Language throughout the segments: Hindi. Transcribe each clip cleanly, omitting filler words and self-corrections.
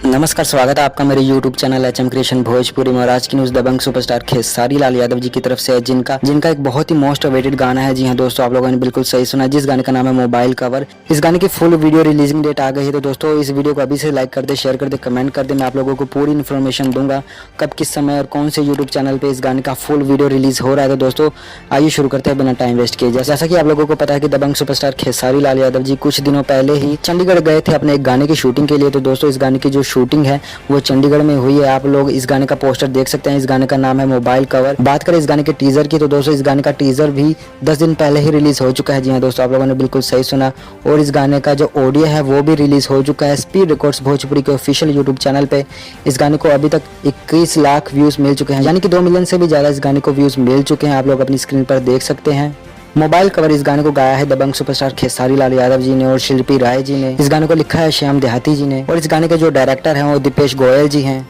नमस्कार, स्वागत है आपका मेरे YouTube channel HM creation Bhojpuri में। और आज की न्यूज़ दबंग सुपरस्टार खेसारी लाल यादव जी की तरफ से है, जिनका एक बहुत ही मोस्ट अवेटेड गाना है। जी हाँ दोस्तों, आप लोगों ने बिल्कुल सही सुना, जिस गाने का नाम है मोबाइल कवर। इस गाने की फुल वीडियो रिलीजिंग डेट आ गई है। तो दोस्तों इस वीडियो को अभी से लाइक कर दे, शेयर कर दे, कमेंट कर दे। मैं आप लोगों को पूरी इन्फॉर्मेशन दूंगा कब, किस समय और कौन से यूट्यूब चैनल पर इस गाने का फुल वीडियो रिलीज हो रहा है। तो दोस्तों आइए शुरू करते हैं बिना टाइम वेस्ट किए। जैसा कि आप लोगों को पता है कि दबंग सुपरस्टार खेसारी लाल यादव जी कुछ दिनों पहले ही चंडीगढ़ गए थे अपने एक गाने की शूटिंग के लिए। तो दोस्तों इस गाने की जो शूटिंग है वो चंडीगढ़ में हुई है। आप लोग इस गाने का पोस्टर देख सकते हैं। इस गाने का नाम है मोबाइल कवर। बात करें इस गाने के टीजर की, तो दोस्तों इस गाने का टीजर भी 10 दिन पहले ही रिलीज हो चुका है। जी हाँ दोस्तों, आप लोगों ने बिल्कुल सही सुना। और इस गाने का जो ऑडियो है वो भी रिलीज हो चुका है स्पीड रिकॉर्ड्स भोजपुरी के ऑफिशियल यूट्यूब चैनल पे। इस गाने को अभी तक 21 लाख व्यूज मिल चुके हैं, यानी कि 2 मिलियन से भी ज्यादा इस गाने को व्यूज मिल चुके हैं। आप लोग अपनी स्क्रीन पर देख सकते हैं। मोबाइल कवर इस गाने को गाया है दबंग सुपरस्टार खेसारी लाल यादव जी ने और शिल्पी राय जी ने। इस गाने को लिखा है श्याम देहाती जी ने और इस गाने के जो डायरेक्टर हैं वो दीपेश गोयल जी हैं।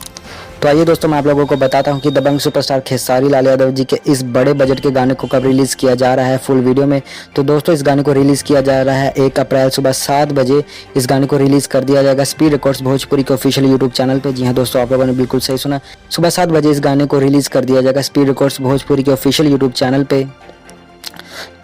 तो आइए दोस्तों, मैं आप लोगों को बताता हूं कि दबंग सुपरस्टार खेसारी लाल यादव जी के इस बड़े बजट के गाने को कब रिलीज किया जा रहा है फुल वीडियो में। तो दोस्तों इस गाने को रिलीज किया जा रहा है 1 अप्रैल सुबह 7 बजे। इस गाने को रिलीज कर दिया जाएगा स्पीड रिकॉर्ड्स भोजपुरी के ऑफिशियल यूट्यूब चैनल पे। जी हाँ दोस्तों, आप लोगों ने बिल्कुल सही सुना, सुबह 7 बजे इस गाने को रिलीज कर दिया जाएगा स्पीड रिकॉर्ड्स भोजपुरी के ऑफिशियल यूट्यूब चैनल पे।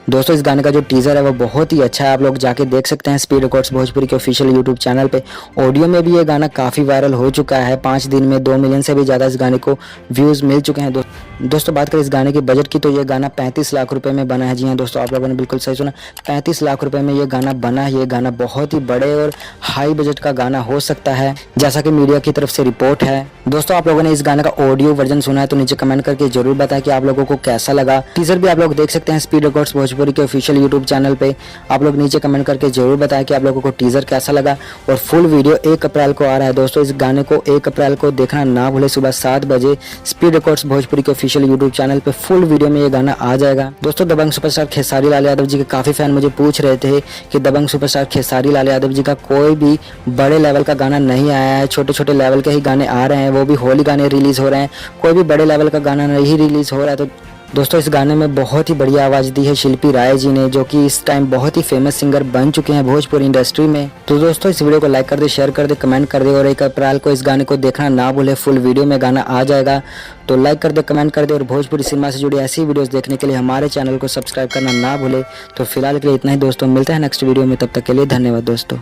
दोस्तों इस गाने का जो टीजर है वो बहुत ही अच्छा है, आप लोग जाके देख सकते हैं स्पीड रिकॉर्ड्स भोजपुरी के ऑफिशियल यूट्यूब चैनल पे। ऑडियो में भी ये गाना काफ़ी वायरल हो चुका है। 5 दिन में 2 मिलियन से भी ज़्यादा इस गाने को व्यूज़ मिल चुके हैं। दोस्तों बात करें इस गाने के बजट की, तो ये गाना 35 लाख रुपए में बना है। जी हाँ दोस्तों, आप लोगों ने बिल्कुल सही सुना, 35 लाख रुपए में ये गाना बना है। ये गाना बहुत ही बड़े और हाई बजट का गाना हो सकता है, जैसा कि मीडिया की तरफ से रिपोर्ट है। दोस्तों आप लोगों ने इस गाने का ऑडियो वर्जन सुना है तो नीचे कमेंट करके जरूर बताएं कि आप लोगों को कैसा लगा। टीजर भी आप लोग देख सकते हैं स्पीड रिकॉर्ड्स भोजपुरी के ऑफिशियल यूट्यूब चैनल पे। आप लोग नीचे कमेंट करके जरूर बताएं कि आप लोगों को टीजर कैसा लगा। और फुल वीडियो 1 अप्रैल को आ रहा है। दोस्तों इस गाने को 1 अप्रैल को देखना ना भूले, सुबह 7 बजे स्पीड रिकॉर्ड्स भोजपुरी के ऑफिशियल यूट्यूब चैनल पे फुल वीडियो में ये गाना आ जाएगा। दोस्तों दबंग सुपरस्टार खेसारी लाल यादव जी के काफी फैन मुझे पूछ रहे थे कि दबंग सुपरस्टार खेसारी लाल यादव जी का कोई भी बड़े लेवल का गाना नहीं आया है, छोटे छोटे लेवल के ही गाने आ रहे हैं, वो भी होली गाने रिलीज हो रहे हैं, कोई भी बड़े लेवल का गाना नहीं रिलीज हो रहा है। तो दोस्तों इस गाने में बहुत ही बढ़िया आवाज़ दी है शिल्पी राय जी ने, जो कि इस टाइम बहुत ही फेमस सिंगर बन चुके हैं भोजपुरी इंडस्ट्री में। तो दोस्तों इस वीडियो को लाइक कर दे, शेयर कर दे, कमेंट कर दे और 1 अप्रैल को इस गाने को देखना ना भूले। फुल वीडियो में गाना आ जाएगा, तो लाइक कर दे, कमेंट कर दे और भोजपुरी सिनेमा से जुड़ी ऐसी वीडियोस देखने के लिए हमारे चैनल को सब्सक्राइब करना ना भूले। तो फिलहाल के लिए इतना ही दोस्तों, मिलते हैं नेक्स्ट वीडियो में, तब तक के लिए धन्यवाद दोस्तों।